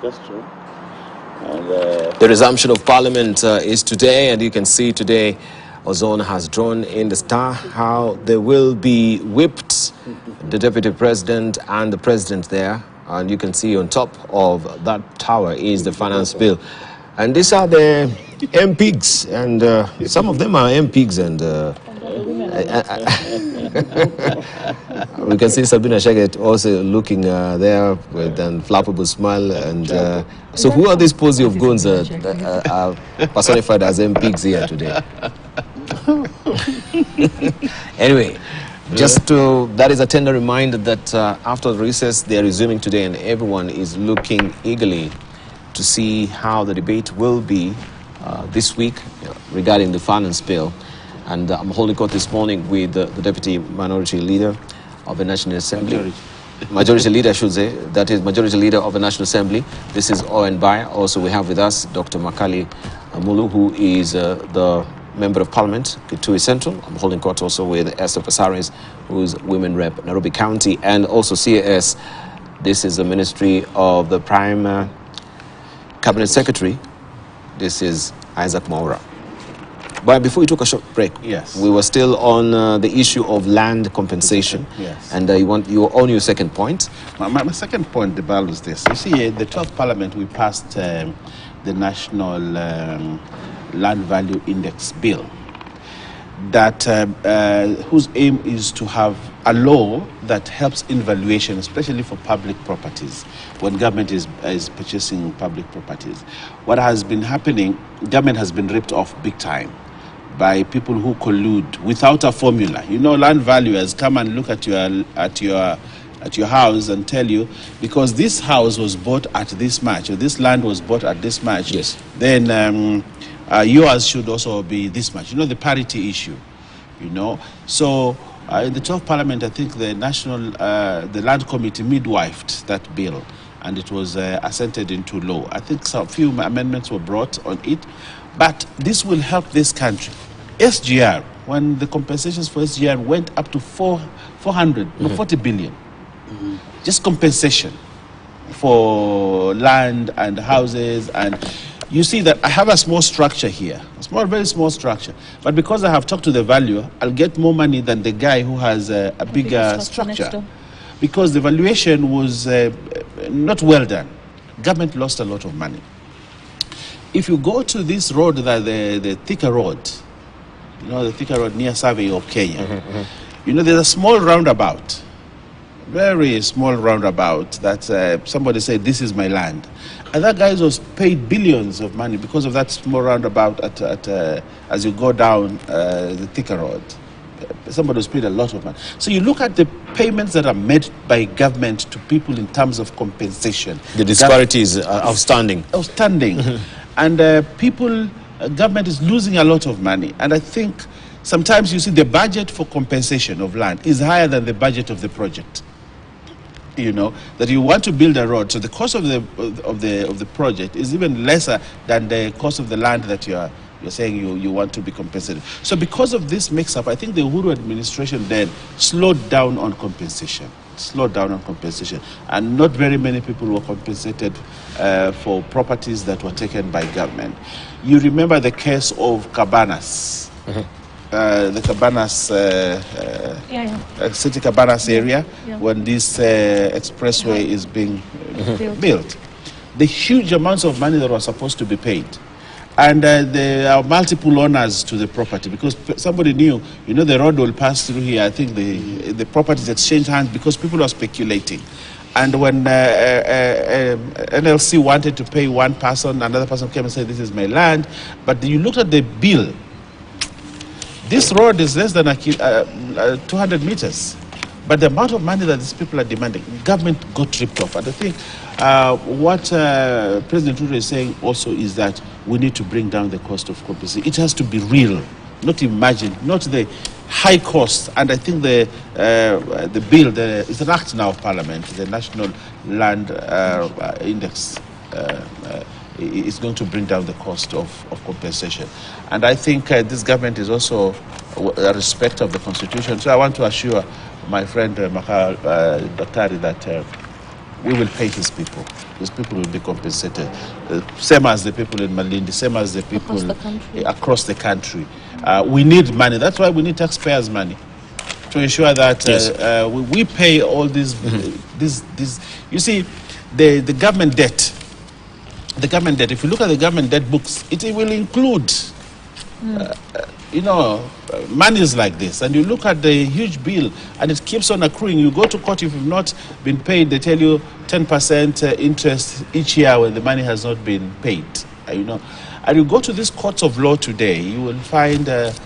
That's true. And, the resumption of Parliament is today, and you can see today Ozone has drawn in the star how they will be whipped, the Deputy President and the President there. And you can see on top of that tower is the finance bill. And these are the MPs, and some of them are MPs, and we can see Sabina Shaget also looking there with a flappable smile. And so who are these posy of goons that are personified as MPs here today? Anyway, that is a tender reminder that after the recess, they are resuming today, and everyone is looking eagerly to see how the debate will be this week regarding the finance bill. And I'm holding court this morning with the Deputy Minority Leader of the National Assembly. Majority Leader, I should say. That is Majority Leader of the National Assembly. This is Owen Bai. Also, we have with us Dr. Makali Amulu, who is the Member of Parliament, Kitui Central. I'm holding court also with Esther Pasaris, who is Women Rep, Nairobi County, and also CAS. This is the Ministry of the Prime Cabinet Secretary. This is Isaac Maura. But before we took a short break, yes, we were still on the issue of land compensation. Yes. And you were on your second point. My second point, Debal, was this. You see, the 12th Parliament, we passed the National Land Value Index Bill, that whose aim is to have a law that helps in valuation, especially for public properties, when government is purchasing public properties. What has been happening, government has been ripped off big time by people who collude without a formula. You know, land valuers come and look at your house and tell you, because this house was bought at this much, or this land was bought at this much, yes, then yours should also be this much. You know, the parity issue, you know. So in the 12th Parliament, I think the the Land Committee midwifed that bill, and it was assented into law. I think a few amendments were brought on it, but this will help this country. SGR, when the compensations for SGR went up to 40 billion, just compensation for land and houses. And you see that I have a small structure here, very small structure. But because I have talked to the valuer, I'll get more money than the guy who has a bigger structure. Because the valuation was not well done. Government lost a lot of money. If you go to this road, the thicker road, you know, the thicker road near Survey of Kenya, you know, there's a small roundabout, very small roundabout that somebody said, this is my land. And that guy was paid billions of money because of that small roundabout as you go down the thicker road. Somebody was paid a lot of money. So you look at the payments that are made by government to people in terms of compensation. The disparity is outstanding. Outstanding. And government is losing a lot of money. And I think sometimes you see the budget for compensation of land is higher than the budget of the project. You know, that you want to build a road, so the cost of the project is even lesser than the cost of the land that you're saying you want to be compensated. So because of this mix-up, I think the Uhuru administration then slowed down on compensation. And not very many people were compensated for properties that were taken by government. You remember the case of Cabanas. The Cabanas, City Cabanas area, when this expressway is being built. The huge amounts of money that was supposed to be paid. And there are multiple owners to the property, because somebody knew, you know, the road will pass through here. I think the properties exchanged hands because people are speculating. And when NLC wanted to pay one person, another person came and said, this is my land. But you looked at the bill. This road is less than 200 meters. But the amount of money that these people are demanding, government got ripped off. And I think what President Ruto is saying also is that we need to bring down the cost of compensation. It has to be real, not imagined, not the high cost. And I think the bill, it's an act now of Parliament, the National Land Index is going to bring down the cost of compensation. And I think this government is also a respect of the Constitution. So I want to assure my friend Daktari that we will pay these people. These people will be compensated. Same as the people in Malindi, same as the people across the country. We need money. That's why we need taxpayers' money to ensure that we pay all these. You see, the government debt. The government debt. If you look at the government debt books, it will include, monies like this. And you look at the huge bill, and it keeps on accruing. You go to court, if you've not been paid, they tell you 10% interest each year when the money has not been paid. And you go to these courts of law today, you will find that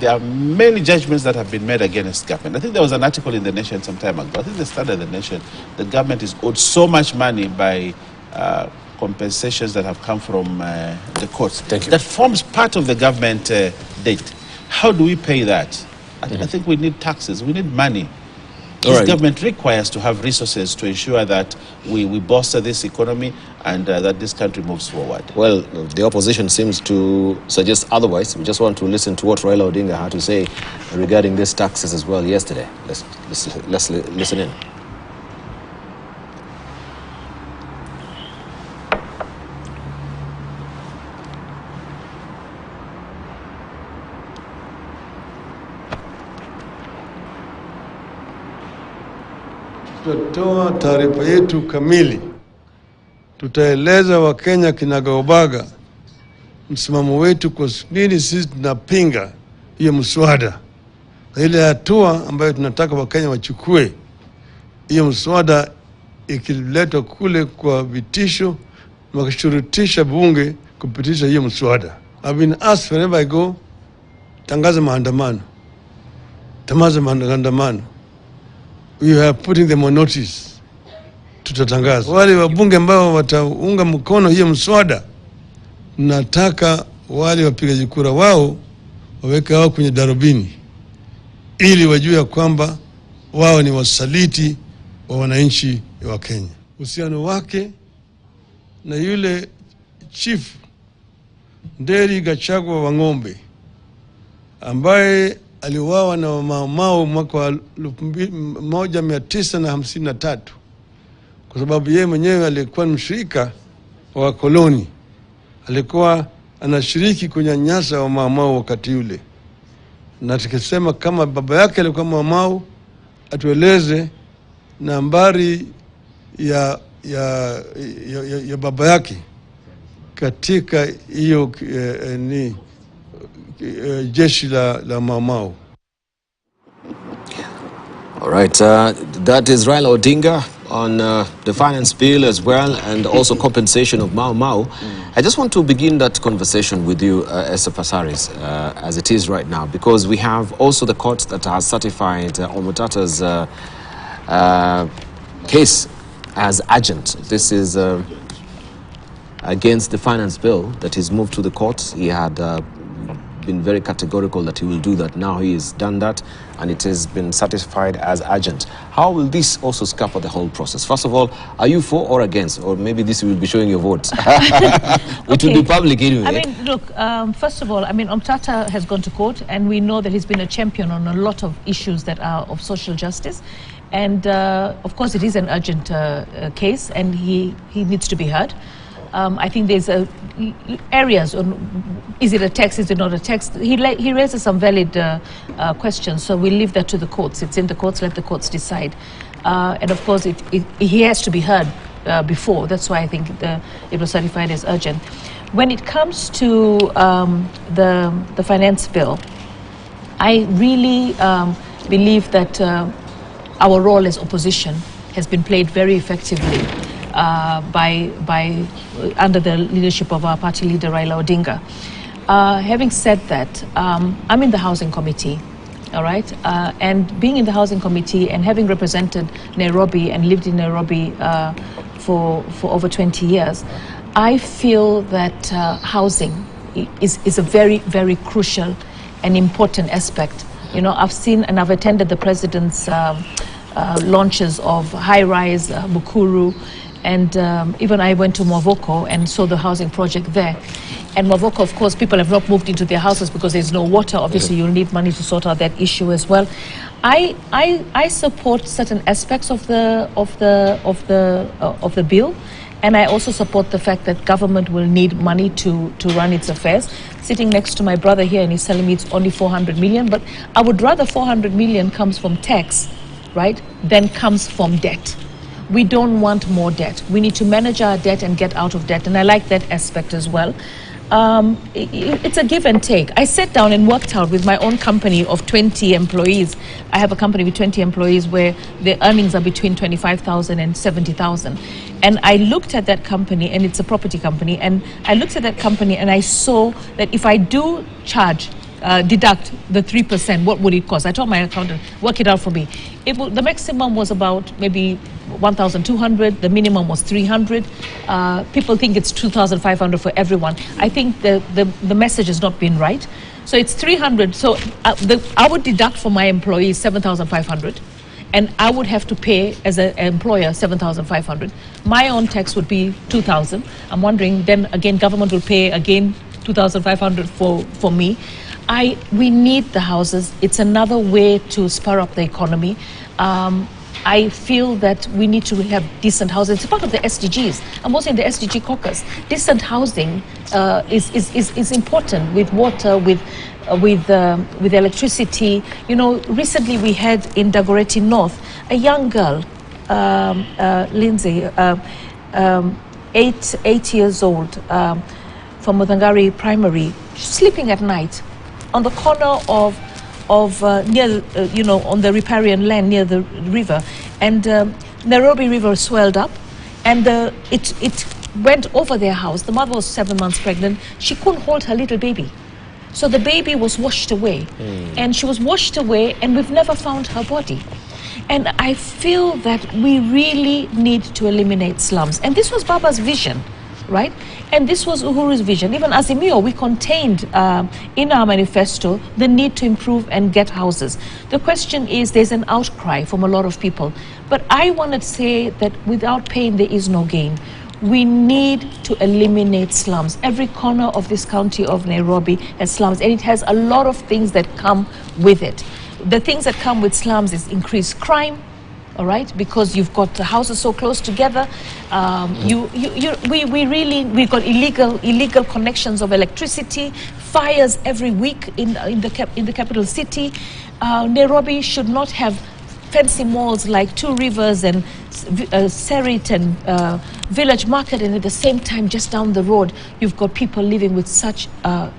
there are many judgments that have been made against government. I think there was an article in The Nation some time ago. I think they started The Nation. The government is owed so much money by compensations that have come from the courts. Thank you. That forms part of the government debt. How do we pay that? I think we need taxes. We need money. This government requires to have resources to ensure that we bolster this economy and that this country moves forward. Well, the opposition seems to suggest otherwise. We just want to listen to what Raila Odinga had to say regarding these taxes as well yesterday. Let's listen in. Tutatoa taarifa yetu kamili. Tutaeleza Wakenya kinagaubaga msimamo wetu kwa nini sisi tunapinga hiyo mswada. Na ile hatua ambayo tunataka Wakenya wachukue. Hiyo mswada ikiletwa kule kwa vitisho na wakishurutisha bunge kupitisha hiyo mswada. I've been asked whenever I go, tangaza maandamano. Tamaza maandamano. We are putting them on notice. Tutatangaza. Wale wabunge ambao wataunga mkono hiyo mswada, nataka wale wapigaji kura wao waweke wao kwenye darubini ili wajue kwamba wao ni wasaliti wa wananchi wa Kenya. Uhusiano wake na yule chief Nderi Gachagua wa Ng'ombe ambaye aliuawa na Mau mwaka wa 1953 kwa sababu yeye mwenyewe alikuwa mshirika wa koloni. Alikuwa anashiriki kunyanyasa wa Mau wakati ule. Na tukisema kama baba yake alikuwa Mau, atueleze nambari ya baba yake katika hiyo jeshi la Mau. All right, that is Raila Odinga on the finance bill as well, and also compensation of Mau. I just want to begin that conversation with you, Esther Passaris, as it is right now, because we have also the court that has certified Omutata's case as urgent. This is against the finance bill that is moved to the court. He had been very categorical that he will do that. Now he has done that, and it has been certified as urgent. How will this also scupper the whole process? First of all, are you for or against? Or maybe this will be showing your votes. It will be public anyway. I mean, look, first of all, I mean, Omtata has gone to court, and we know that he's been a champion on a lot of issues that are of social justice. And of course, it is an urgent case, and he needs to be heard. I think there's areas on, is it a text, is it not a text? He raises some valid questions, so we'll leave that to the courts. It's in the courts, let the courts decide. And of course, he has to be heard before. That's why I think it was certified as urgent. When it comes to the finance bill, I really believe that our role as opposition has been played very effectively under the leadership of our party leader Raila Odinga. Having said that, I'm in the Housing Committee, all right? And being in the Housing Committee and having represented Nairobi and lived in Nairobi for over 20 years, I feel that housing is a very, very crucial and important aspect. You know, I've seen and I've attended the President's launches of high-rise Bukuru, and even I went to Mwavoko and saw the housing project there. And Mavoko, of course, people have not moved into their houses because there's no water. Obviously, you'll need money to sort out that issue as well. I support certain aspects of the bill, and I also support the fact that government will need money to run its affairs. Sitting next to my brother here, and he's telling me it's only 400 million, but I would rather 400 million comes from tax, right, than comes from debt. We don't want more debt. We need to manage our debt and get out of debt, and I like that aspect as well. It's a give and take. I sat down and worked out with my own company of 20 employees. I have a company with 20 employees where the earnings are between 25,000 and 70,000. And I looked at that company, and it's a property company, and I looked at that company and I saw that if I do charge, deduct the 3%, what would it cost? I told my accountant, work it out for me. The maximum was about maybe 1,200, the minimum was 300. People think it's 2,500 for everyone. I think the message has not been right. So it's 300. So I would deduct for my employees 7,500, and I would have to pay as an employer 7,500. My own tax would be 2,000. I'm wondering, then again, government will pay again 2,500 for me. We need the houses. It's another way to spur up the economy. I feel that we need to have decent housing. It's part of the SDGs. I'm also in the SDG caucus. Decent housing is important, with water, with electricity. You know, recently we had in Dagoretti North a young girl, Lindsay, 8 years old, from Muthangari Primary, sleeping at night on the corner of near, on the riparian land near the river, and Nairobi River swelled up, and it went over their house. The mother was 7 months pregnant. She couldn't hold her little baby, so the baby was washed away, and she was washed away, and we've never found her body. And I feel that we really need to eliminate slums, and this was Baba's vision, right? And this was Uhuru's vision. Even Azimio, we contained in our manifesto the need to improve and get houses. The question is, there's an outcry from a lot of people. But I want to say that without pain, there is no gain. We need to eliminate slums. Every corner of this county of Nairobi has slums, and it has a lot of things that come with it. The things that come with slums is increased crime, all right, because you've got the houses so close together. We've got illegal connections of electricity, fires every week in the capital city. Nairobi should not have fancy malls like Two Rivers and Serit and Village Market, and at the same time, just down the road, you've got people living with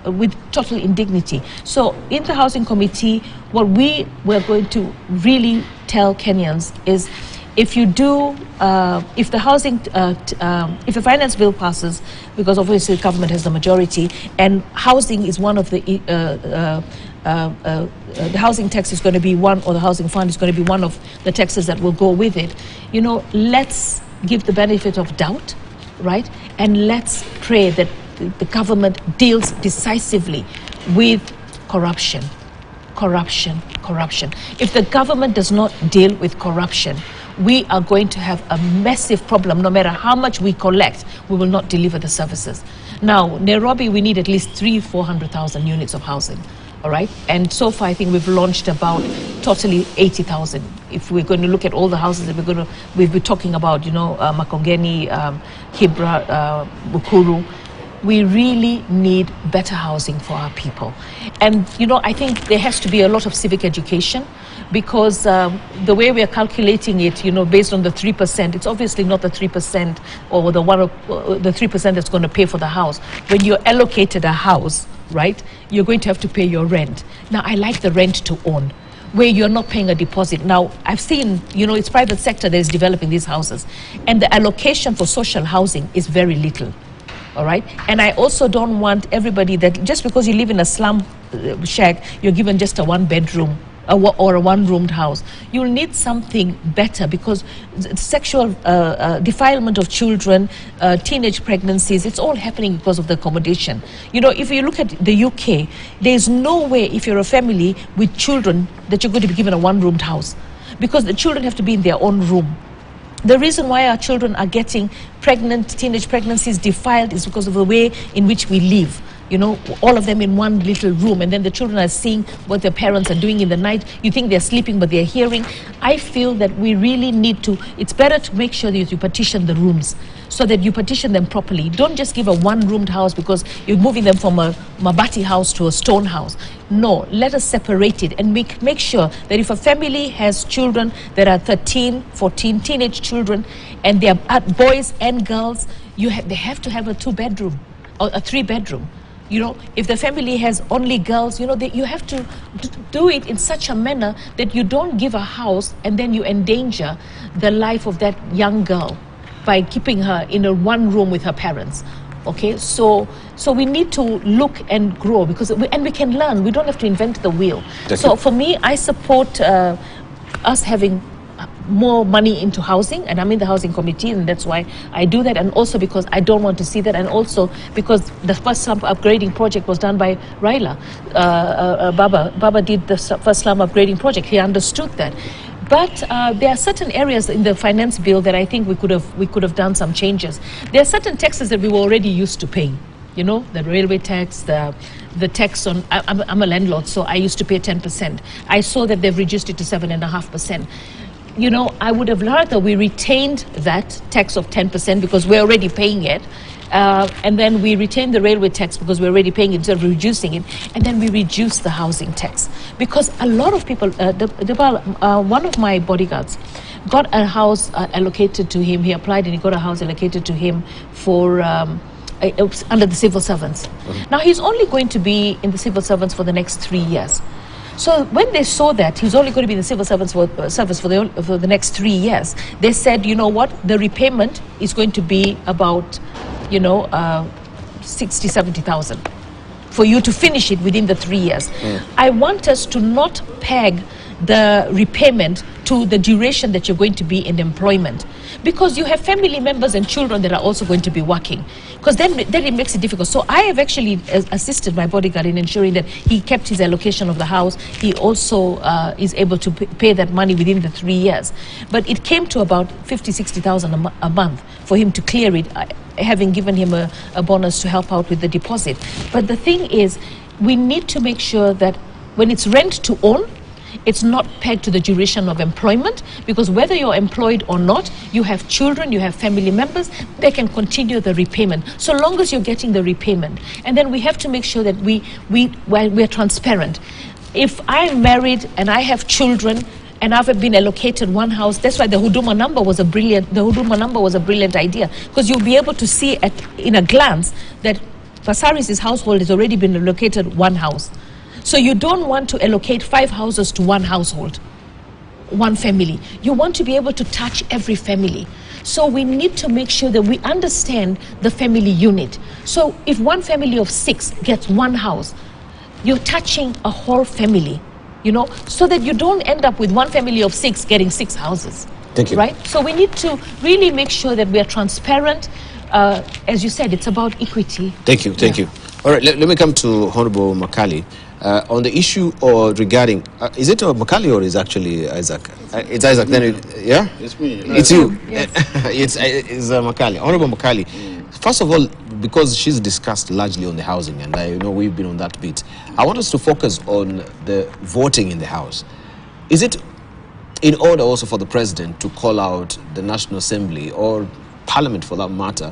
with total indignity. So in the Housing Committee, what we're going to really tell Kenyans is, if you do, if the if the finance bill passes, because obviously the government has the majority, and housing is one of the housing tax is going to be one, or the housing fund is going to be one of the taxes that will go with it. You know, let's give the benefit of doubt, right? And let's pray that the government deals decisively with corruption. If the government does not deal with corruption, we are going to have a massive problem. No matter how much we collect, we will not deliver the services. Now, Nairobi, we need at least 400,000 units of housing. All right, and so far I think we've launched about totally 80,000. If we're going to look at all the houses that we've been talking about, Makongeni, Kibra, Bukuru, we really need better housing for our people. And I think there has to be a lot of civic education, because the way we are calculating it, based on the 3%, it's obviously not the 3% or the 3% that's going to pay for the house. When you're allocated a house, right, you're going to have to pay your rent. Now, I like the rent to own, where you're not paying a deposit. Now, I've seen, it's private sector that is developing these houses, and the allocation for social housing is very little. All right, and I also don't want everybody that just because you live in a slum shack, you're given just a 1-bedroom or a 1-roomed house. You'll need something better, because sexual defilement of children, teenage pregnancies, it's all happening because of the accommodation. If you look at the UK, there's no way, if you're a family with children, that you're going to be given a 1-roomed house, because the children have to be in their own room. The reason why our children are getting pregnant, teenage pregnancies defiled, is because of the way in which we live. You know, all of them in one little room, and then the children are seeing what their parents are doing in the night. You think they're sleeping, but they're hearing. I feel that we really need to, it's better to make sure that you partition the rooms, so that you partition them properly. Don't just give a one-roomed house because you're moving them from a mabati house to a stone house. No, let us separate it and make sure that if a family has children that are 13, 14, teenage children, and they are boys and girls, they have to have a 2-bedroom or a 3-bedroom. You know, if the family has only girls, you know, you have to do it in such a manner that you don't give a house and then you endanger the life of that young girl by keeping her in a one room with her parents. Okay, so we need to look and grow, because we can learn. We don't have to invent the wheel. So for me, I support us having more money into housing, and I'm in the housing committee, and that's why I do that, and also because I don't want to see that, and also because the first slum upgrading project was done by Raila. Baba did the first slum upgrading project. He understood that. But there are certain areas in the finance bill that I think we could have done some changes. There are certain taxes that we were already used to paying. You know, the railway tax, the tax on, I'm a landlord, so I used to pay 10%. I saw that they've reduced it to 7.5%. You know, I would have rather we retained that tax of 10% because we're already paying it, and then we retain the railway tax because we're already paying it instead of reducing it, and then we reduce the housing tax. Because a lot of people, one of my bodyguards got a house allocated to him. He applied and he got a house allocated to him for under the civil servants. Now he's only going to be in the civil servants for the next 3 years. So when they saw that he's only going to be in the civil servants for the next 3 years, they said, you know what, the repayment is going to be about, you know, 60, 70,000 for you to finish it within the 3 years. I want us to not peg the repayment to the duration that you're going to be in employment, because you have family members and children that are also going to be working, because then it makes it difficult. So I have actually assisted my bodyguard in ensuring that he kept his allocation of the house. He also is able to pay that money within the 3 years, but it came to about 50, 60,000 a month for him to clear it, having given him a bonus to help out with the deposit. But the thing is, we need to make sure that when it's rent to own, it's not pegged to the duration of employment, because whether you're employed or not, you have children, you have family members, they can continue the repayment, so long as you're getting the repayment. And then we have to make sure that we're transparent. If I'm married and I have children and I've been allocated one house, that's why the Huduma number was a brilliant idea, because you'll be able to see in a glance that Passaris' household has already been allocated one house. So you don't want to allocate 5 houses to one household, one family. You want to be able to touch every family. So we need to make sure that we understand the family unit. So if one family of 6 gets one house, you're touching a whole family, you know, so that you don't end up with one family of 6 getting 6 houses. Thank you. Right? So we need to really make sure that we are transparent. As you said, it's about equity. Thank you. Thank you. All right, let me come to Honorable Makali. On the issue regarding, is it Makali or is actually Isaac? It's Isaac, then yeah? It's me. It's you. Yes. it's Makali. Honorable Makali, first of all, because she's discussed largely on the housing, and I know we've been on that bit, I want us to focus on the voting in the House. Is it in order also for the President to call out the National Assembly, or Parliament for that matter,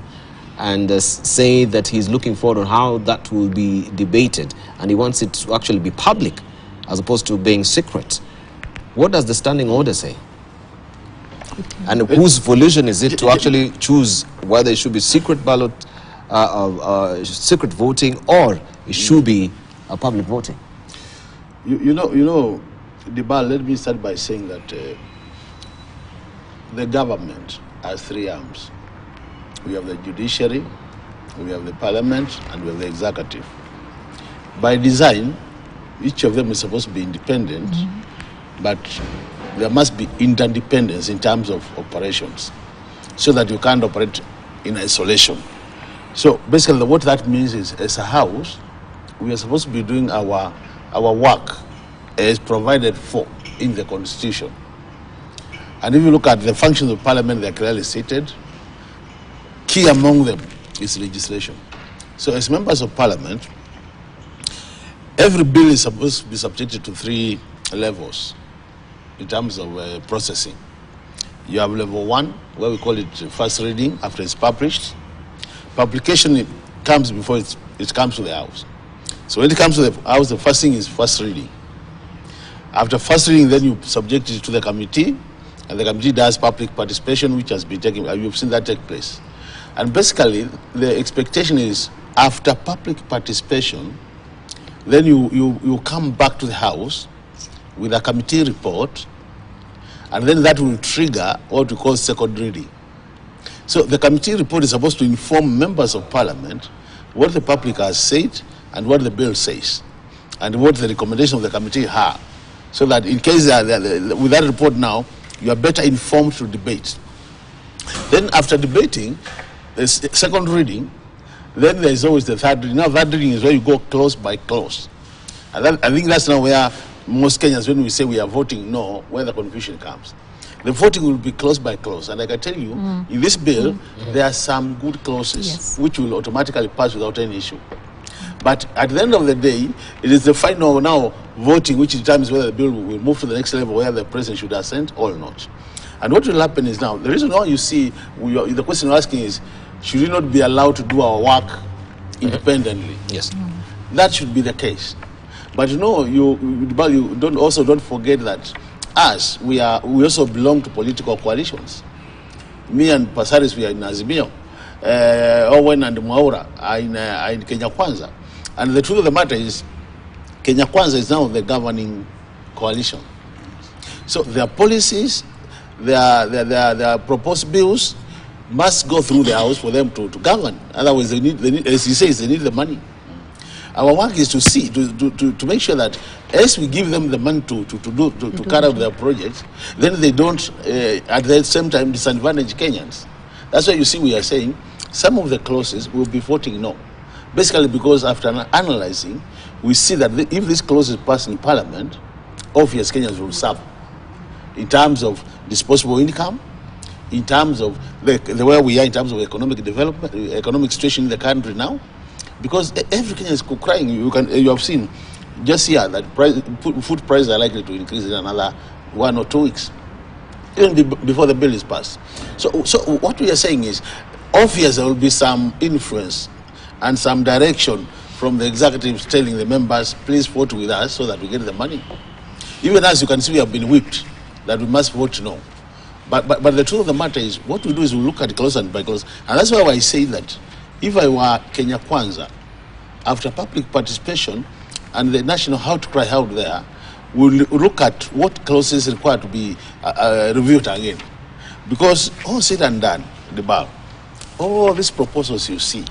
and say that he's looking forward on how that will be debated, and he wants it to actually be public as opposed to being secret? What does the standing order say? And whose volition is it to actually choose whether it should be secret ballot, secret voting, or it should be a public voting? You know, Dibal, let me start by saying that the government has 3 arms. We have the judiciary, we have the parliament, and we have the executive. By design, each of them is supposed to be independent, but there must be interdependence in terms of operations, so that you can't operate in isolation. So basically what that means is, as a house, we are supposed to be doing our work as provided for in the Constitution. And if you look at the functions of Parliament, they are clearly stated. Key among them is legislation. So as members of Parliament, every bill is supposed to be subjected to 3 levels in terms of processing. You have level 1, where we call it first reading after it's published. Publication comes before it comes to the House. So when it comes to the House, the first thing is first reading. After first reading, then you subject it to the committee, and the committee does public participation, which has been taking, you've seen that take place. And basically, the expectation is after public participation, then you come back to the House with a committee report, and then that will trigger what we call second reading. So the committee report is supposed to inform members of Parliament what the public has said and what the bill says, and what the recommendation of the committee are, so that in case with that report now, you are better informed to debate. Then after debating, the second reading, then there is always the third reading. Now third reading is where you go clause by clause. And I think that's now where most Kenyans, when we say we are voting no, where the confusion comes. The voting will be clause by clause. And I can tell you, in this bill, there are some good clauses which will automatically pass without any issue. But at the end of the day, it is the final now voting which determines whether the bill will move to the next level where the president should assent or not. And what will happen is now, the reason why you see, the question you're asking is, should we not be allowed to do our work independently? Yes. That should be the case. But you know, you don't forget that us, we also belong to political coalitions. Me and Pasaris, we are in Azimio. Owen and Mwaura are in Kenya Kwanza. And the truth of the matter is, Kenya Kwanza is now the governing coalition. So their policies, their proposed bills must go through the House for them to govern. Otherwise, they need, as he says, they need the money. Our work is to see, to make sure that as we give them the money to carry out their projects, then they don't, at the same time, disadvantage Kenyans. That's why you see we are saying some of the clauses will be voting no. Basically because after analyzing, we see that if this clause is passed in Parliament, obvious Kenyans will suffer in terms of disposable income, in terms of the way we are in terms of economic development, economic situation in the country now. Because every Kenyan is crying. You have seen just here that food prices are likely to increase in another 1 or 2 weeks, even before the bill is passed. So what we are saying is, obviously there will be some influence and some direction from the executives telling the members, please vote with us so that we get the money. Even as you can see, we have been whipped that we must vote no. But the truth of the matter is, what we do is we look at clause by clause, and that's why I say that if I were Kenya Kwanza, after public participation and the national outcry out there, we'll look at what clauses require to be reviewed again. Because all said and done, all these proposals you see,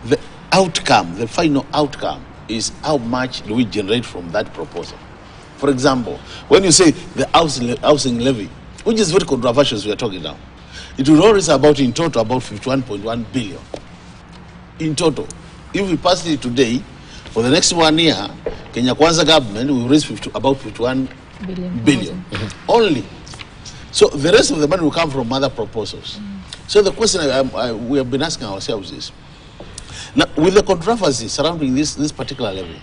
the outcome, the final outcome is how much do we generate from that proposal. For example, when you say the housing levy, which is very controversial, we are talking now, it will always about in total about 51.1 billion. In total. If we pass it today, for the next 1 year, Kenya Kwanza government will raise about 51 billion. Only. So the rest of the money will come from other proposals. So the question we have been asking ourselves is, now with the controversy surrounding this particular levy,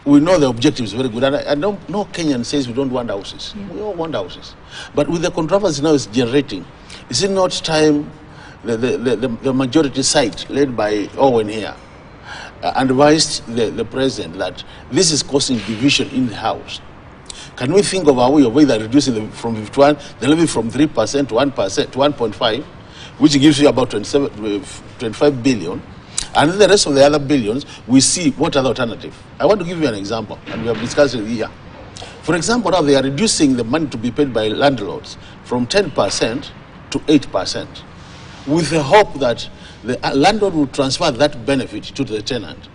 we know the objective is very good, and no Kenyan says we don't want houses. Yeah. We all want houses. But with the controversy now it's generating, is it not time the majority side, led by Owen here, advised the president that this is causing division in the House? Can we think of a way of either reducing the levy from 3% to 1% to 1.5, which gives you about 25 billion, and then the rest of the other billions, we see what other alternative. I want to give you an example, and we have discussed it here. For example, now they are reducing the money to be paid by landlords from 10% to 8%, with the hope that the landlord will transfer that benefit to the tenant.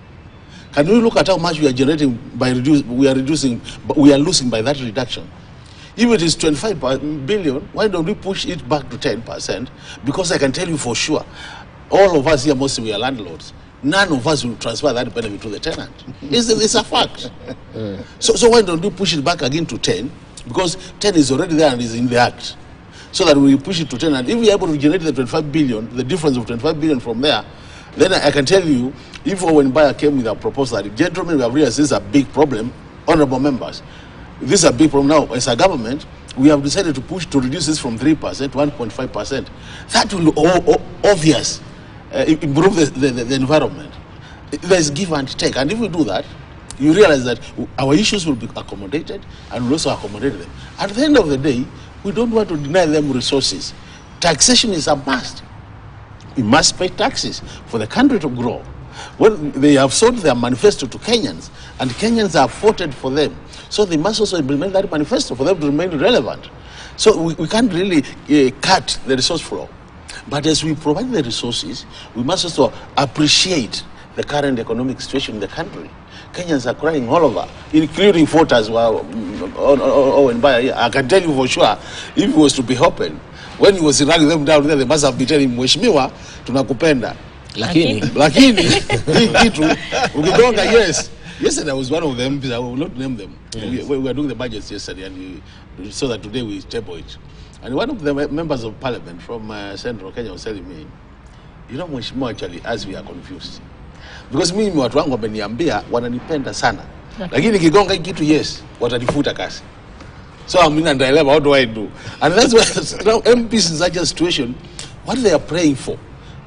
Can we look at how much we are generating by we are losing by that reduction? If it is 25 billion, why don't we push it back to 10%? Because I can tell you for sure, all of us here, mostly we are landlords. None of us will transfer that benefit to the tenant. It's a fact. So why don't we push it back again to 10, because 10 is already there and is in the act. So that we push it to 10, and if we are able to generate the 25 billion, the difference of 25 billion from there, then I can tell you, if Owen Bayer came with a proposal, gentlemen, we have realized this is a big problem, honorable members. This is a big problem now. As a government, we have decided to push to reduce this from 3% to 1.5%. That will obvious improve the environment. There's give and take, and if we do that, you realize that our issues will be accommodated, and we'll also accommodate them. At the end of the day, we don't want to deny them resources. Taxation is a must. We must pay taxes for the country to grow. When they have sold their manifesto to Kenyans, and Kenyans have voted for them, so they must also implement that manifesto for them to remain relevant. So we can't really cut the resource flow. But as we provide the resources, we must also appreciate the current economic situation in the country. Kenyans are crying all over, including voters. I can tell you for sure, if it was to be open, when he was running them down there, they must have been telling him, Mheshimiwa, tunakupenda. Lakini, hii kitu, ukigonga, yes. Yesterday I was one of them, I will not name them. We were doing the budgets yesterday, and so that today we table it. And one of the members of parliament from Central Kenya was telling me, you know, Mheshimiwa, actually, as we are confused. Because mimi watu wangu wameniambia wananipenda sana. Lakini kigonga kitu, yes, watanifuta kasi. So I'm in a dilemma, what do I do? And that's why now MPs in such a situation, what they are praying for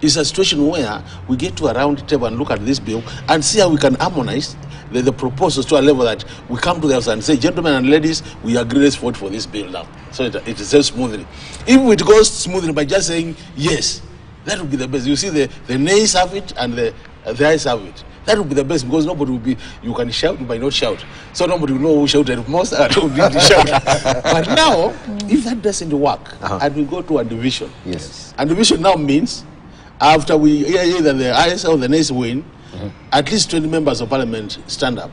is a situation where we get to a round table and look at this bill and see how we can harmonize the proposals to a level that we come to the house and say, gentlemen and ladies, we agree, let's vote for this bill now. So it is very smoothly. If it goes smoothly by just saying yes, that would be the best. You see, the nays have it and the ayes have it. That would be the best, because nobody will be, you can shout, you might not shout. So nobody will know who shouted most and who didn't shout. But now, if that doesn't work, and we go to a division, yes. And division now means, after we either the ayes or the nays win, at least 20 members of parliament stand up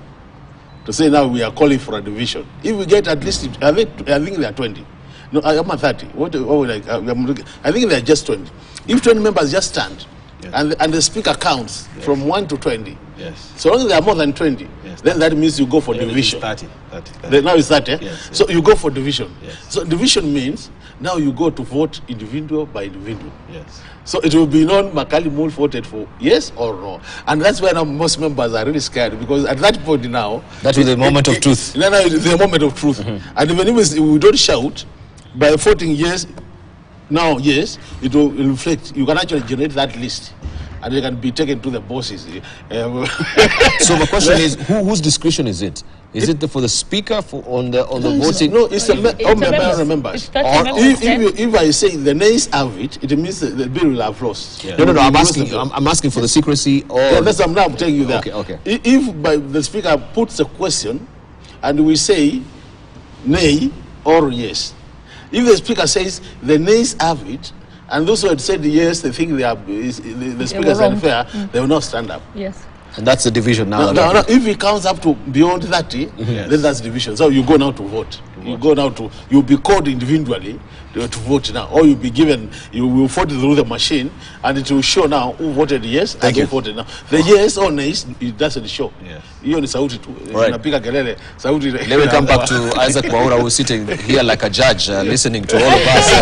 to say now we are calling for a division. If we get at least, I think there are 20. No, I'm at 30. I think they are just 20. If 20 members just stand, yes. and the speaker counts, yes. from 1 to 20, yes. so long as there are more than 20, yes. then that means you go for division. 30. Now it's 30. Yes, so you go for division. Yes. So division means now you go to vote individual by individual. Yes. So it will be known Makali Mool voted for yes or no. And that's why now most members are really scared, because at that point now, that is the moment of truth. No, it's the moment of truth. And even if we don't shout, by voting yes, now yes, it will reflect. You can actually generate that list, and it can be taken to the bosses. So the question is, whose discretion is it? Is it for the speaker on the voting? No, it's the members. If I say the nays have it, it means the bill will have lost. Yeah. No. I'm asking for the secrecy. Or yeah, that's I'm now telling you that. Okay. If the speaker puts a question, and we say nay or yes. If the speaker says the nays have it, and those who had said yes, they think the speaker is unfair, they will not stand up. Yes. And that's the division now. No. If it counts up to beyond 30, yes. then that's division. So you go now to vote. You'll be called individually to vote now, or you'll be given, you will vote through the machine, and it will show now who voted yes and who voted no. The yes or nays, it doesn't show. Yes. Right. Let me come back to Isaac Mwaura, who's sitting here like a judge, listening to all of us.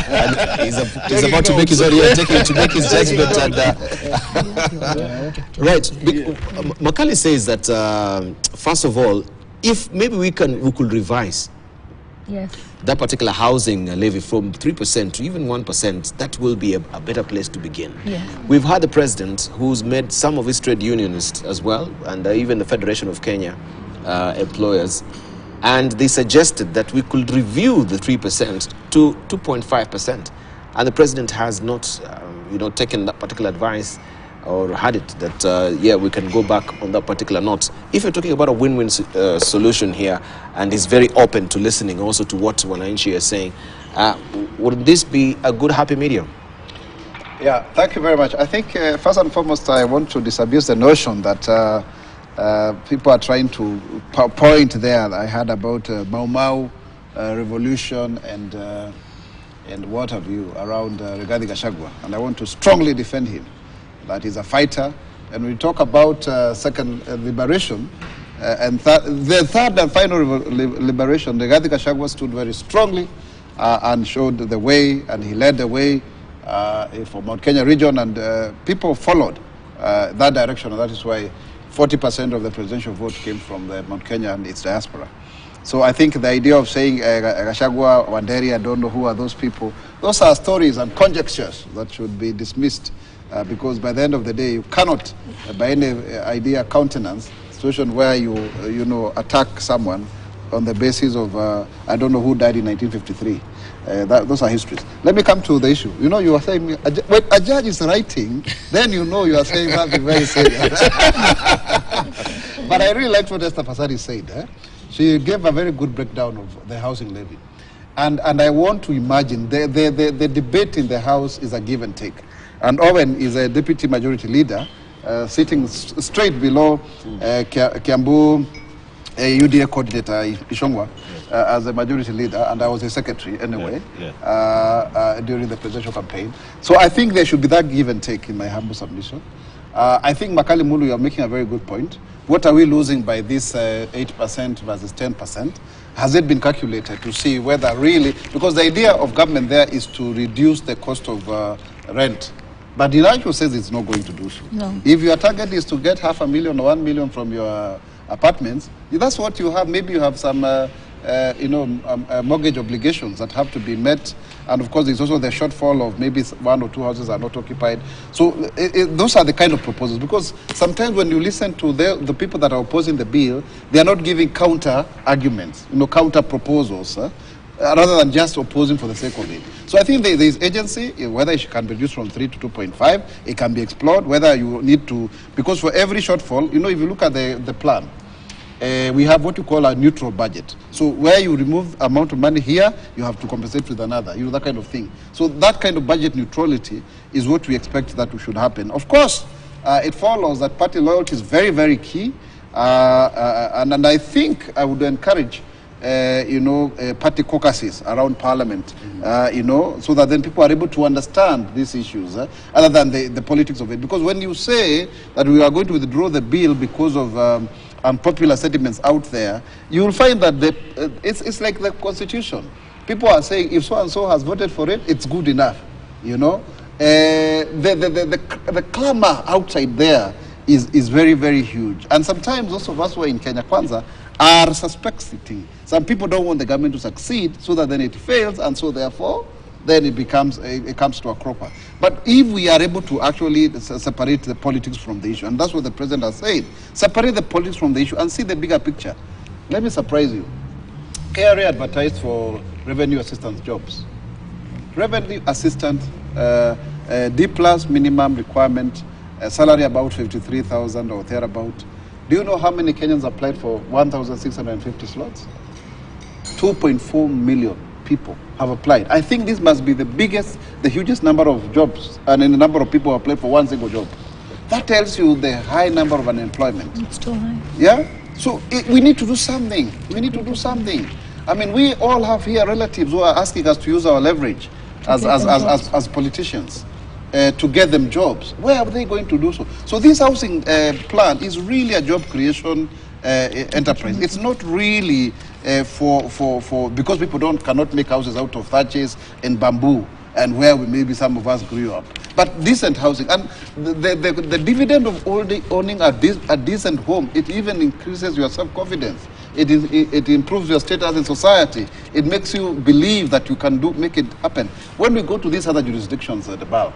And he's about to make his own, to make his judgment. Right. Makali says that, first of all, if maybe we could revise that particular housing levy from 3% to even 1%, that will be a better place to begin. Yeah. We've had the president who's met some of his trade unionists as well, and even the Federation of Kenya employers, and they suggested that we could review the 3% to 2.5%, and the president has not taken that particular advice or had it that we can go back on that particular note. If you're talking about a win-win solution here, and is very open to listening also to what Wananchi is saying, would this be a good happy medium? Yeah, thank you very much. I think first and foremost, I want to disabuse the notion that people are trying to point there. I heard about Mau Mau revolution and what have you around Rigathi Gachagua, and I want to strongly defend him. That is a fighter. And we talk about second liberation, And the third and final liberation, the Rigathi Gachagua stood very strongly and showed the way, and he led the way for Mount Kenya region, and people followed that direction, and that is why 40% of the presidential vote came from the Mount Kenya and its diaspora. So I think the idea of saying Gachagua, Wanderi, I don't know who are those people, those are stories and conjectures that should be dismissed because by the end of the day, you cannot, by any idea, countenance a situation where you attack someone on the basis of, I don't know who died in 1953. Those are histories. Let me come to the issue. You know, you are saying, when a judge is writing, then you know you are saying something very serious. But I really liked what Esther Pasari said. She gave a very good breakdown of the housing levy. And I want to imagine the debate in the House is a give and take. And Owen is a deputy majority leader sitting straight below Kiambu UDA coordinator Ishongwa as a majority leader, and I was a secretary anyway during the presidential campaign. So I think there should be that give and take in my humble submission. I think Makali Mulu, you are making a very good point. What are we losing by this 8% versus 10%? Has it been calculated to see whether really, because the idea of government there is to reduce the cost of rent. But the Diraju says it's not going to do so. No. If your target is to get 500,000 or 1 million from your apartments, that's what you have. Maybe you have some mortgage obligations that have to be met, and of course there's also the shortfall of maybe 1 or 2 houses are not occupied. So those are the kind of proposals, because sometimes when you listen to the people that are opposing the bill, they are not giving counter arguments, counter proposals, rather than just opposing for the sake of it. So I think there is agency, whether it can be reduced from 3 to 2.5, it can be explored, whether you need to, because for every shortfall, if you look at the plan, we have what you call a neutral budget. So where you remove amount of money here, you have to compensate with another, that kind of thing. So that kind of budget neutrality is what we expect that should happen. Of course, it follows that party loyalty is very, very key. And I think I would encourage, party caucuses around Parliament, so that then people are able to understand these issues, other than the politics of it. Because when you say that we are going to withdraw the bill because of unpopular sentiments out there, you will find that it's like the Constitution. People are saying if so-and-so has voted for it, it's good enough, The clamor outside there is very, very huge. And sometimes those of us who are in Kenya Kwanza are suspecting. Some people don't want the government to succeed, so that then it fails, and so therefore then it comes to a cropper. But if we are able to actually separate the politics from the issue, and that's what the president has said, separate the politics from the issue and see the bigger picture. Let me surprise you. KRA advertised for revenue assistance jobs. Revenue assistant, D+ minimum requirement, salary about 53,000 or thereabout. Do you know how many Kenyans applied for 1,650 slots? 2.4 million people have applied. I think this must be the hugest number of jobs, and in the number of people who applied for one single job. That tells you the high number of unemployment. It's too high. Yeah? So we need to do something. We need to do something. I mean, we all have here relatives who are asking us to use our leverage as politicians to get them jobs. Where are they going to do so? So this housing plan is really a job creation enterprise. It's not really because people cannot make houses out of thatches and bamboo, and where maybe some of us grew up. But decent housing, and the dividend of owning a decent home, it even increases your self-confidence. It improves your status in society. It makes you believe that you can make it happen. When we go to these other jurisdictions at the bar,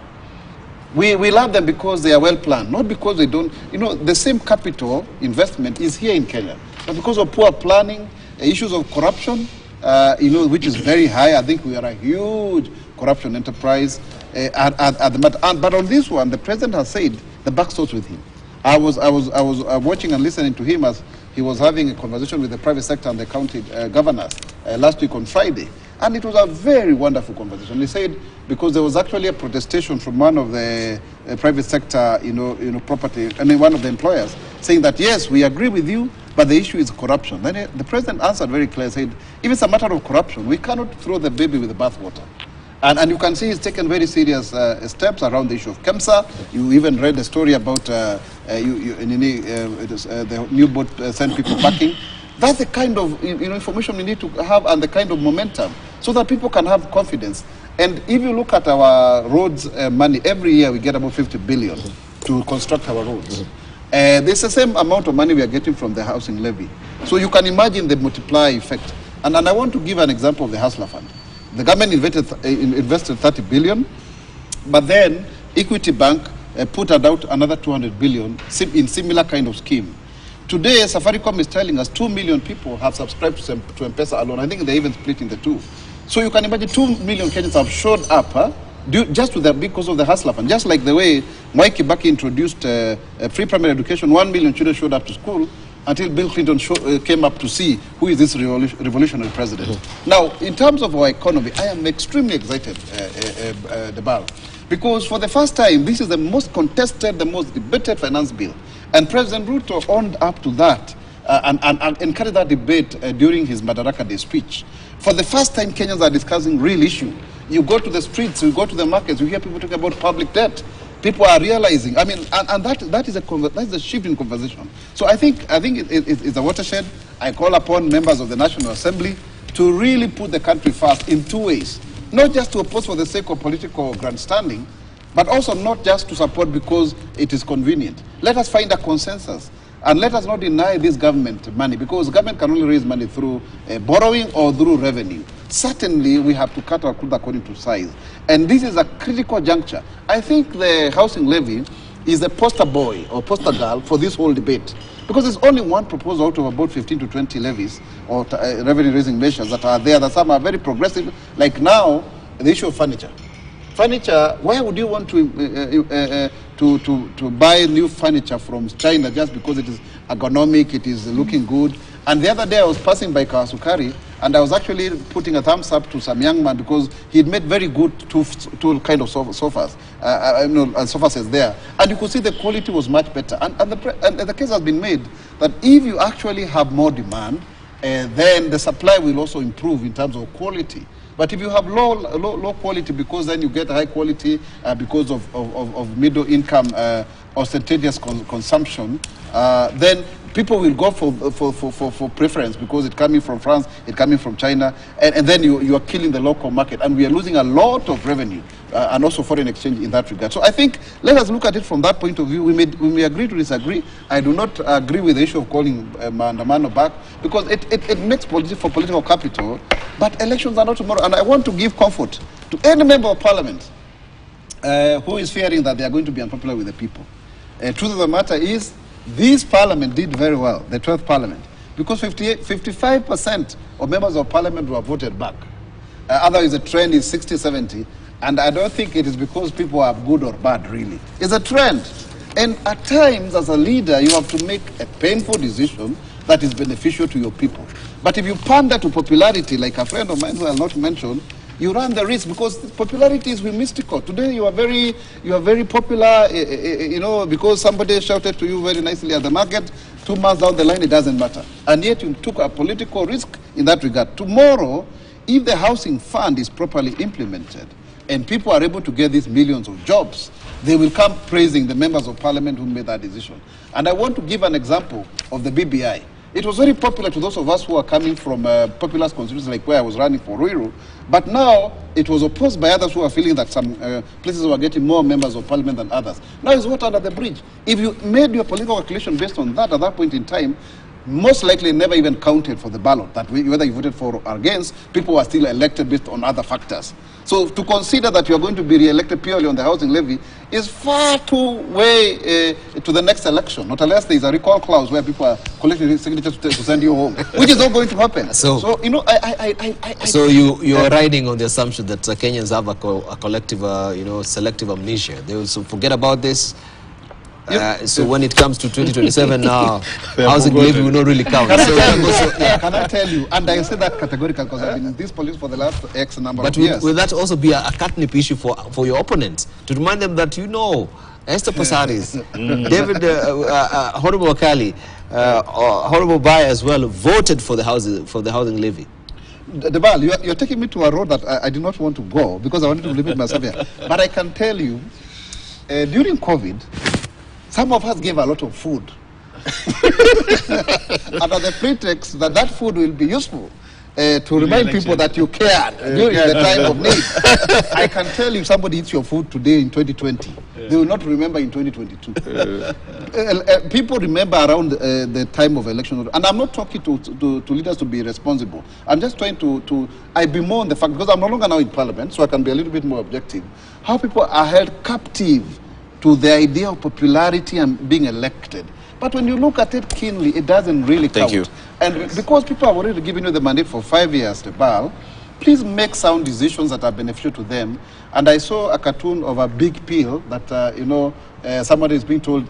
we love them because they are well planned, not because they don't. The same capital investment is here in Kenya, but because of poor planning, issues of corruption, which is very high. I think we are a huge corruption enterprise. But on this one, the president has said the buck stops with him. I was watching and listening to him as he was having a conversation with the private sector and the county governors last week on Friday. And it was a very wonderful conversation. He said, because there was actually a protestation from one of the private sector, property, one of the employers, saying that, yes, we agree with you, but the issue is corruption. Then the president answered very clearly, said, if it's a matter of corruption, we cannot throw the baby with the bathwater. And you can see he's taken very serious steps around the issue of KEMSA. You even read the story about the new boat send people packing. That's the kind of information we need to have and the kind of momentum so that people can have confidence. And if you look at our roads money, every year we get about 50 billion to construct our roads. There's the same amount of money we are getting from the housing levy. So you can imagine the multiplier effect. And I want to give an example of the Hustler Fund. The government invested 30 billion, but then Equity Bank put out another 200 billion in similar kind of scheme. Today, Safaricom is telling us 2 million people have subscribed to M-Pesa alone. I think they're even splitting the two. So you can imagine 2 million Kenyans have showed up just because of the Hustler Fund. Just like the way Mwai Kibaki introduced free primary education, 1 million children showed up to school until Bill Clinton came up to see who is this revolutionary president. Now, in terms of our economy, I am extremely excited, Debal, because for the first time, this is the most contested, the most debated finance bill. And President Ruto owned up to that and encouraged that debate during his Madaraka Day speech. For the first time, Kenyans are discussing real issue. You go to the streets, you go to the markets, you hear people talking about public debt. People are realizing, I mean, and that is a shift in conversation. So I think it's a watershed. I call upon members of the National Assembly to really put the country first in two ways. Not just to oppose for the sake of political grandstanding, but also not just to support because it is convenient. Let us find a consensus. And let us not deny this government money, because government can only raise money through borrowing or through revenue. Certainly, we have to cut our cloth according to size. And this is a critical juncture. I think the housing levy is a poster boy or poster girl for this whole debate. Because there's only one proposal out of about 15 to 20 levies or revenue-raising measures that are there, that some are very progressive. Like now, the issue of furniture. Furniture, why would you want to buy new furniture from China just because it is ergonomic, it is looking good? And the other day I was passing by Kawasukari and I was actually putting a thumbs up to some young man because he had made very good two kind of sofas, sofa sets there. And you could see the quality was much better. And the case has been made that if you actually have more demand, then the supply will also improve in terms of quality. But if you have low quality, because then you get high quality because of middle income ostentatious consumption, then people will go for preference because it's coming from France, it's coming from China, and then you are killing the local market, and we are losing a lot of revenue and also foreign exchange in that regard. So I think let us look at it from that point of view. We may agree to disagree. I do not agree with the issue of calling Maandamano back because it makes for political capital, but elections are not tomorrow. And I want to give comfort to any member of parliament who is fearing that they are going to be unpopular with the people. Truth of the matter is, this parliament did very well, the 12th parliament, because 55% of members of parliament were voted back. Otherwise, the trend is 60-70, and I don't think it is because people are good or bad, really. It's a trend. And at times, as a leader, you have to make a painful decision that is beneficial to your people. But if you pander to popularity, like a friend of mine who I'll not mention, you run the risk because popularity is mystical. Today you are very popular, because somebody shouted to you very nicely at the market. 2 months down the line, it doesn't matter. And yet you took a political risk in that regard. Tomorrow, if the housing fund is properly implemented and people are able to get these millions of jobs, they will come praising the members of parliament who made that decision. And I want to give an example of the BBI. It was very popular to those of us who are coming from populous constituencies like where I was running for Ruiru, but now it was opposed by others who are feeling that some places were getting more members of parliament than others. Now it's water under the bridge. If you made your political calculation based on that at that point in time, most likely never even counted for the ballot, that whether you voted for or against, people were still elected based on other factors. So to consider that you are going to be re-elected purely on the housing levy is far too way to the next election, not unless there is a recall clause where people are collecting signatures to send you home, which is not going to happen. So you are riding on the assumption that Kenyans have a collective, selective amnesia. They will forget about this. So when it comes to 2027 now, housing levy will not really count. Can I tell you, and I say that categorically because I've been in this police for the last X number of years. But will that also be a catnip issue for your opponents? To remind them that Esther Passaris, David Honorable Wakali, Honorable Baya as well voted for the housing levy. Debal, you're taking me to a road that I did not want to go because I wanted to limit myself here. But I can tell you, during COVID, some of us gave a lot of food. Under the pretext that that food will be useful to remind people that you cared during the time of need. I can tell you, if somebody eats your food today in 2020, they will not remember in 2022. People remember around the time of election. And I'm not talking to leaders to be responsible. I'm just trying to I bemoan the fact, because I'm no longer now in Parliament, so I can be a little bit more objective, how people are held captive to the idea of popularity and being elected. But when you look at it keenly, it doesn't really count. Thank you. And because people have already given you the mandate for 5 years, Debal, please make sound decisions that are beneficial to them. And I saw a cartoon of a big pill that, somebody is being told,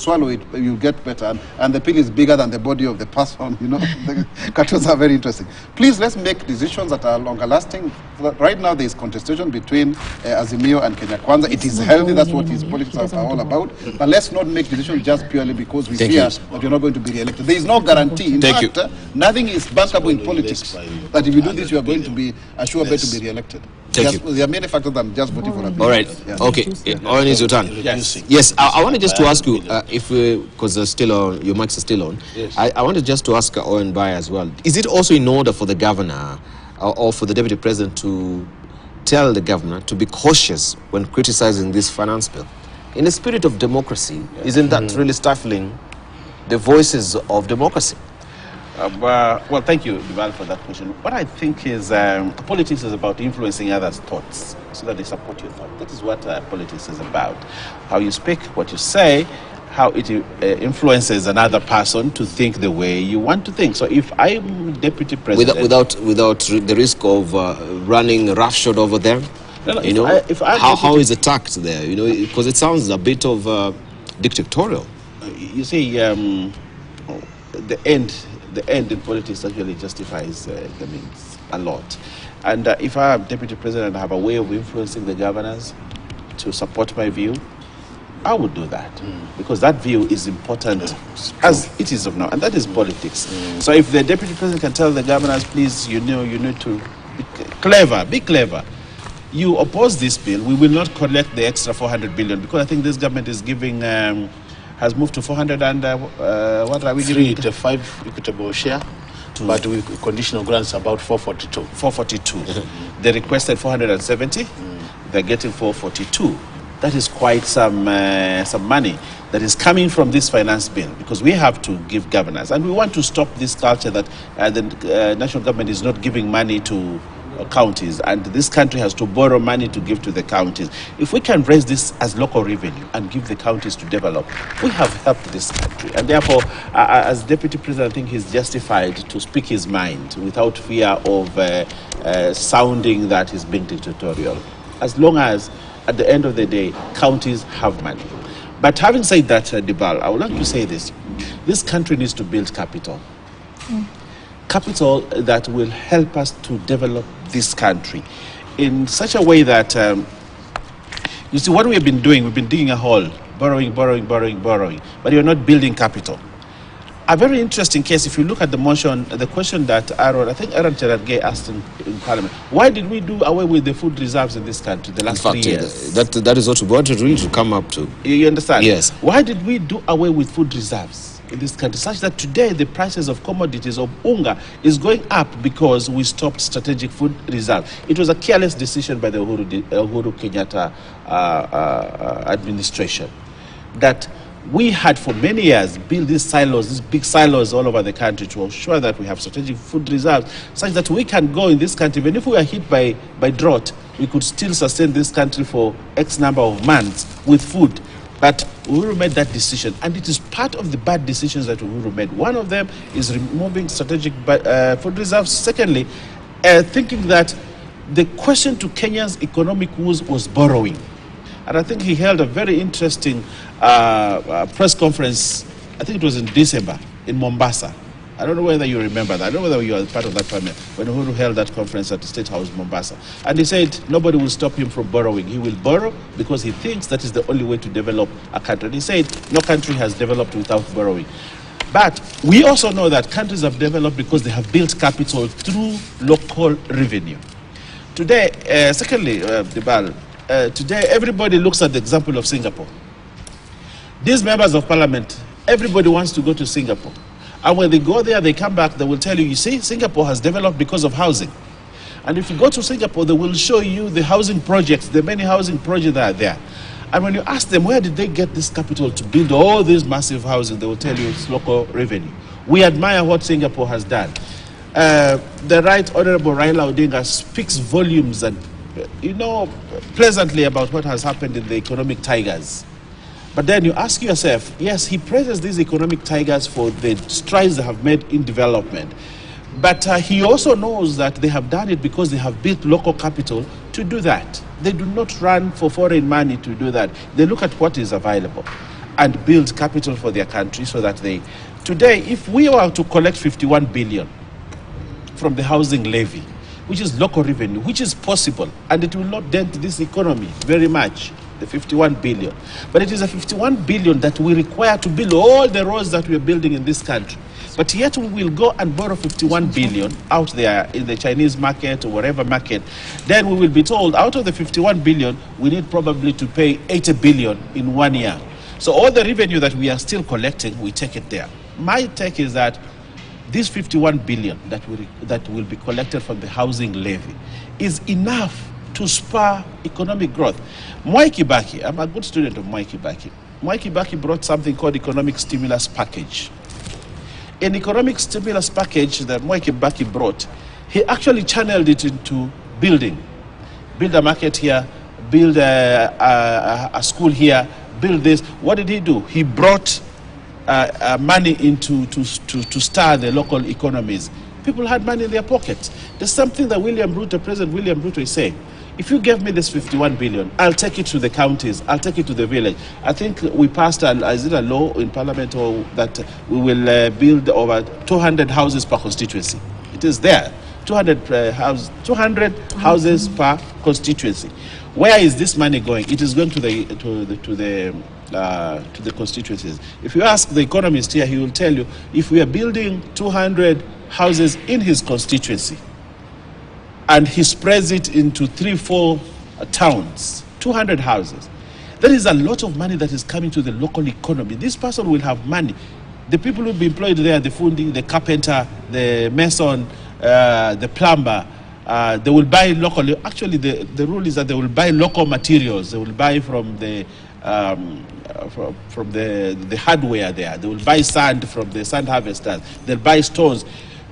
swallow it, you'll get better. And the pill is bigger than the body of the person, The cartoons are very interesting. Please, let's make decisions that are longer lasting. Right now, there is contestation between Azimio and Kenya Kwanza. It is healthy, that's what his politics are all about. But let's not make decisions just purely because we fear that you're not going to be re-elected. There is no guarantee. In fact, nothing is bankable in politics that if you do this, you are going to be assured to be re-elected. There are many factors than just voting for a bill. All right. Okay. Owen, is your turn. Yes. I wanted just to ask you, because your mics are still on, yes. I wanted just to ask Owen Bai as well. Is it also in order for the governor or for the deputy president to tell the governor to be cautious when criticizing this finance bill? In the spirit of democracy, isn't that really stifling the voices of democracy? Well, thank you, Duval, for that question. What I think is politics is about influencing others' thoughts so that they support your thought. That is what politics is about. How you speak, what you say, how it influences another person to think the way you want to think. So if I'm deputy president... Without the risk of running roughshod over them? No, how is it tacked there? Because it sounds a bit of dictatorial. You see, the end in politics actually justifies the means a lot. And if I am deputy president and I have a way of influencing the governors to support my view, I would do that because that view is important as it is of now, and that is politics. So if the deputy president can tell the governors, please, you need to be clever. You oppose this bill, we will not collect the extra 400 billion because I think this government is giving. Has moved to 400 and what are we giving? 385 equitable share, but with conditional grants about 442. 442. They requested 470. They're getting 442. That is quite some money that is coming from this finance bill because we have to give governors and we want to stop this culture that the national government is not giving money to counties and this country has to borrow money to give to the counties. If we can raise this as local revenue and give the counties to develop, we have helped this country. And therefore, as Deputy President, I think he's justified to speak his mind without fear of sounding that he's being dictatorial. As long as, at the end of the day, counties have money. But having said that, Dibal, I would like to say this. This country needs to build capital. Capital that will help us to develop this country in such a way that, you see, what we have been doing, we've been digging a hole, borrowing, but you're not building capital. A very interesting case, if you look at the motion, the question that Aaron Cherargei asked in Parliament, why did we do away with the food reserves in this country the last 3 years? That is what we wanted really to come up to. You understand? Yes. Why did we do away with food reserves in this country, such that today the prices of commodities of Unga is going up because we stopped strategic food reserve? It was a careless decision by the Uhuru Kenyatta administration that we had for many years built these silos, these big silos all over the country to ensure that we have strategic food reserves such that we can go in this country, even if we are hit by drought, we could still sustain this country for X number of months with food. But Uhuru made that decision, and it is part of the bad decisions that Uhuru made. One of them is removing strategic food reserves. Secondly, thinking that the question to Kenya's economic woes was borrowing. And I think he held a very interesting press conference, I think it was in December, in Mombasa. I don't know whether you remember that. I don't know whether you were part of that parliament when Uhuru held that conference at the State House, Mombasa. And he said nobody will stop him from borrowing. He will borrow because he thinks that is the only way to develop a country. And he said no country has developed without borrowing. But we also know that countries have developed because they have built capital through local revenue. Today, secondly, Dibal, today everybody looks at the example of Singapore. These members of parliament, everybody wants to go to Singapore. And when they go there, they come back, they will tell you, you see, Singapore has developed because of housing. And if you go to Singapore, they will show you the housing projects, the many housing projects that are there. And when you ask them, where did they get this capital to build all these massive houses, they will tell you it's local revenue. We admire what Singapore has done. The Right Honorable Raila Odinga speaks volumes and, pleasantly about what has happened in the economic tigers. But then you ask yourself, yes, he praises these economic tigers for the strides they have made in development. But he also knows that they have done it because they have built local capital to do that. They do not run for foreign money to do that. They look at what is available and build capital for their country so that they... Today, if we were to collect 51 billion from the housing levy, which is local revenue, which is possible, and it will not dent this economy very much, the 51 billion. But it is a 51 billion that we require to build all the roads that we are building in this country. But yet we will go and borrow 51 billion out there in the Chinese market or whatever market. Then we will be told out of the 51 billion, we need probably to pay 80 billion in 1 year. So all the revenue that we are still collecting, we take it there. My take is that this 51 billion that will be collected from the housing levy is enough to spur economic growth. Mwai Kibaki, I'm a good student of Mwai Kibaki. Mwai Kibaki brought something called economic stimulus package. An economic stimulus package that Mwai Kibaki brought, he actually channeled it into building. Build a market here, build a school here, build this. What did he do? He brought money into to stir the local economies. People had money in their pockets. There's something that President William Ruto is saying. If you gave me this 51 billion, I'll take it to the counties, I'll take it to the village. I think we passed a law in Parliament that we will build over 200 houses per constituency. It is there, 200 houses per constituency. Where is this money going? It is going to the constituencies. If you ask the economist here, he will tell you, if we are building 200 houses in his constituency, and he spreads it into 3-4 towns, 200 houses. There is a lot of money that is coming to the local economy. This person will have money. The people who will be employed there, the fundi, the carpenter, the mason, the plumber, they will buy locally. Actually, the rule is that they will buy local materials. They will buy from the hardware there. They will buy sand from the sand harvesters. They'll buy stones.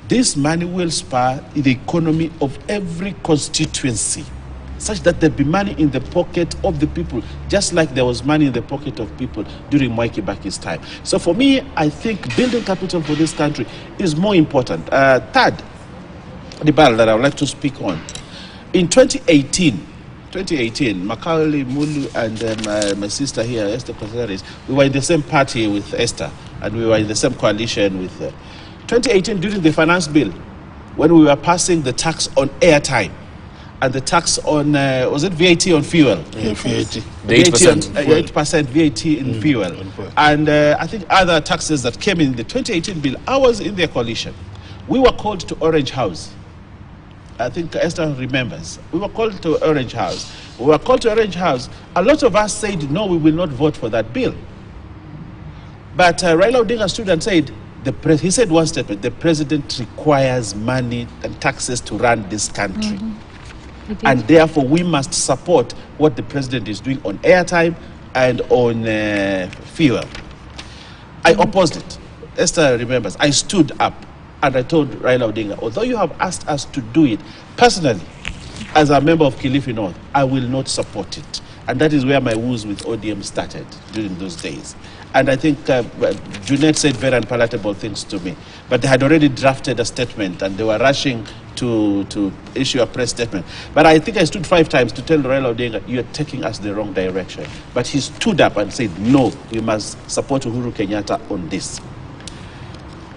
This money will spur the economy of every constituency, such that there'll be money in the pocket of the people, just like there was money in the pocket of people during Mwai Kibaki's time. So for me, I think building capital for this country is more important. Third, the battle that I would like to speak on. In 2018, Macaulay Mulu and my sister here, Esther Cosaris, we were in the same party with Esther, and we were in the same coalition with 2018, during the finance bill, when we were passing the tax on airtime and the tax on, was it VAT on fuel? Yeah, VAT. The 8% VAT in fuel. And I think other taxes that came in the 2018 bill. I was in their coalition. We were called to Orange House. I think Esther remembers. We were called to Orange House. We were called to Orange House. A lot of us said, no, we will not vote for that bill. But Raila Odinga stood and said, he said one statement, the president requires money and taxes to run this country. And therefore, we must support what the president is doing on airtime and on fuel. I opposed it. Esther remembers. I stood up and I told Raila Odinga, although you have asked us to do it, personally, as a member of Kilifi North, I will not support it. And that is where my woes with ODM started during those days. And I think Junet said very unpalatable things to me. But they had already drafted a statement and they were rushing to issue a press statement. But I think I stood 5 times to tell Raila Odinga, you're taking us the wrong direction. But he stood up and said, no, we must support Uhuru Kenyatta on this.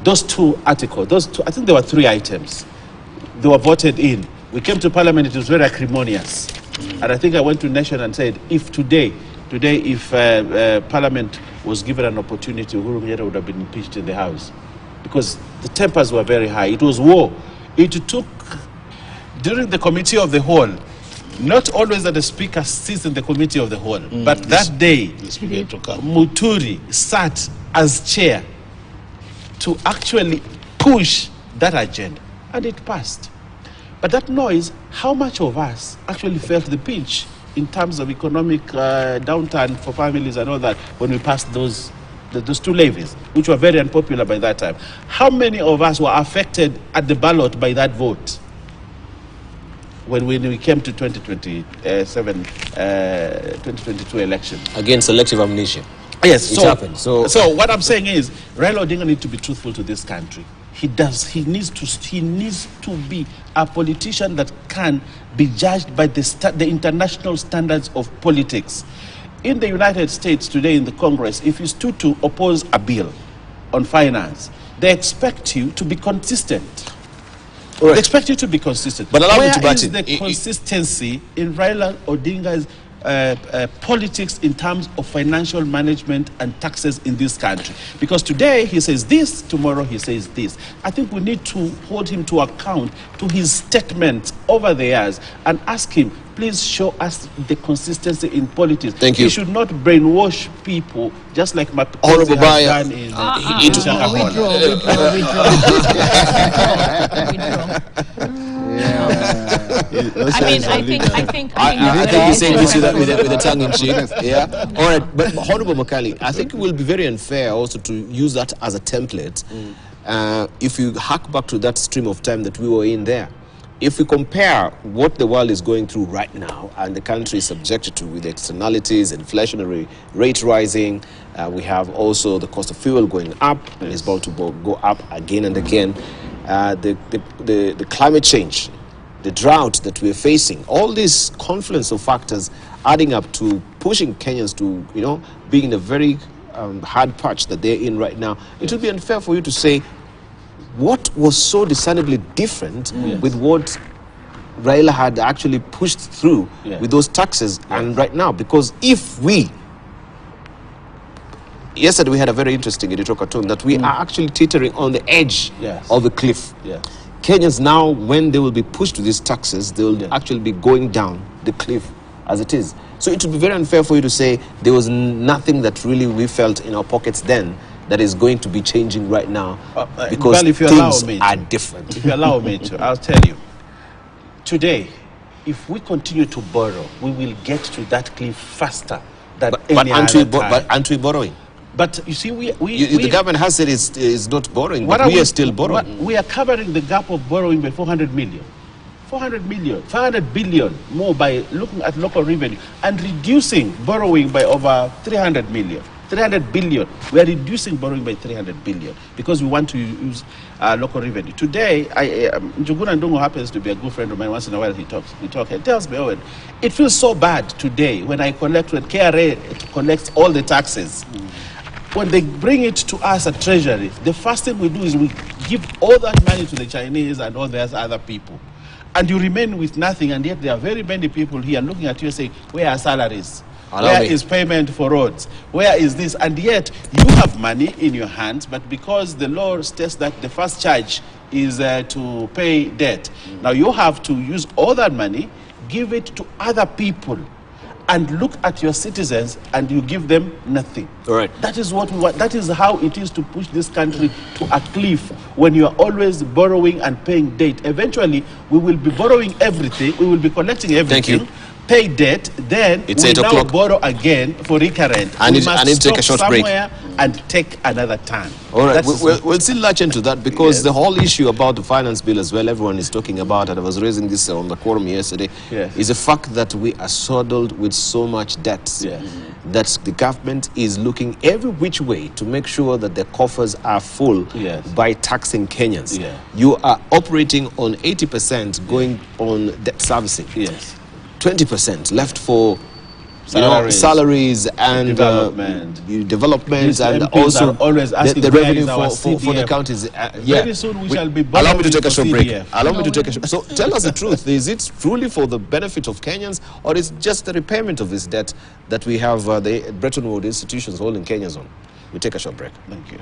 Those 2 articles, I think there were 3 items. They were voted in. We came to Parliament, it was very acrimonious. And I think I went to Nation and said, if today if Parliament was given an opportunity, Uhuru Kenyatta would have been impeached in the House. Because the tempers were very high. It was war. It took, during the committee of the whole, not always that the speaker sits in the committee of the whole, but that day, Muturi sat as chair to actually push that agenda, and it passed. But that noise, how much of us actually felt the pinch in terms of economic downturn for families and all that when we passed those two levies, which were very unpopular by that time? How many of us were affected at the ballot by that vote when we came to 2022 election? Again, selective amnesia. Yes, it happened. So what I'm saying is, Raila Odinga needs to be truthful to this country. He needs to be a politician that can be judged by the international standards of politics. In the United States today, in the Congress, if you stood to oppose a bill on finance, they expect you to be consistent. Right. They expect you to be consistent. But allow me to Where is the consistency in Raila Odinga's politics in terms of financial management and taxes in this country? Because today he says this, tomorrow he says this. I think we need to hold him to account to his statements over the years and ask him, please show us the consistency in politics. Thank you. He should not brainwash people just like Honorable has done in I mean, I think he's saying this with a tongue in cheek. Yeah. All right. But Honorable Makali, I think it will be very unfair also to use that as a template. If you hark back to that stream of time that we were in there, if we compare what the world is going through right now and the country is subjected to with externalities, inflationary rate rising, we have also the cost of fuel going up and it's bound to go up again and again. The climate change, the drought that we're facing, all this confluence of factors adding up to pushing Kenyans to, being in a very hard patch that they're in right now. It would be unfair for you to say what was so discernibly different with what Raila had actually pushed through with those taxes and right now. Because if yesterday we had a very interesting editorial cartoon that we are actually teetering on the edge of the cliff. Kenyans now, when they will be pushed to these taxes, they will actually be going down the cliff as it is. So it would be very unfair for you to say there was nothing that really we felt in our pockets then that is going to be changing right now because things are different. If you allow me to, I'll tell you. Today, if we continue to borrow, we will get to that cliff faster than any other time. But aren't we borrowing? But you see, the government has said it's not borrowing, but we are still borrowing. We are covering the gap of borrowing by 400 million. 400 million, 500 billion more by looking at local revenue and reducing borrowing by over 300 million. 300 billion. We are reducing borrowing by 300 billion because we want to use local revenue. Today, Njuguna Ndungu happens to be a good friend of mine. Once in a while he talks. He tells me, Owen, it feels so bad today when KRA collects all the taxes. When they bring it to us at Treasury, the first thing we do is we give all that money to the Chinese and all those other people. And you remain with nothing, and yet there are very many people here looking at you saying, where are salaries? Where is payment for roads? Where is this? And yet you have money in your hands, but because the law states that the first charge is to pay debt. Now you have to use all that money, give it to other people, and look at your citizens, and you give them nothing. All right. That is what we want. That is how it is to push this country to a cliff when you are always borrowing and paying debt. Eventually, we will be borrowing everything. We will be collecting everything. Thank you. Pay debt, then it's we 8 now o'clock. Borrow again for recurrent. I need to take a short break And take another turn. All right, we'll still latch into that because the whole issue about the finance bill as well, everyone is talking about, and I was raising this on the quorum yesterday, is the fact that we are saddled with so much debt that the government is looking every which way to make sure that the coffers are full by taxing Kenyans. You are operating on 80% going on debt servicing. 20% left for salaries and developments and also always asking the revenue for the counties. Very soon we shall be allow me to take a short break. CDF. Allow me to take a short. So tell us the truth. Is it truly for the benefit of Kenyans, or is it just the repayment of this debt that we have the Bretton Woods institutions holding Kenyans on? We take a short break. Thank you.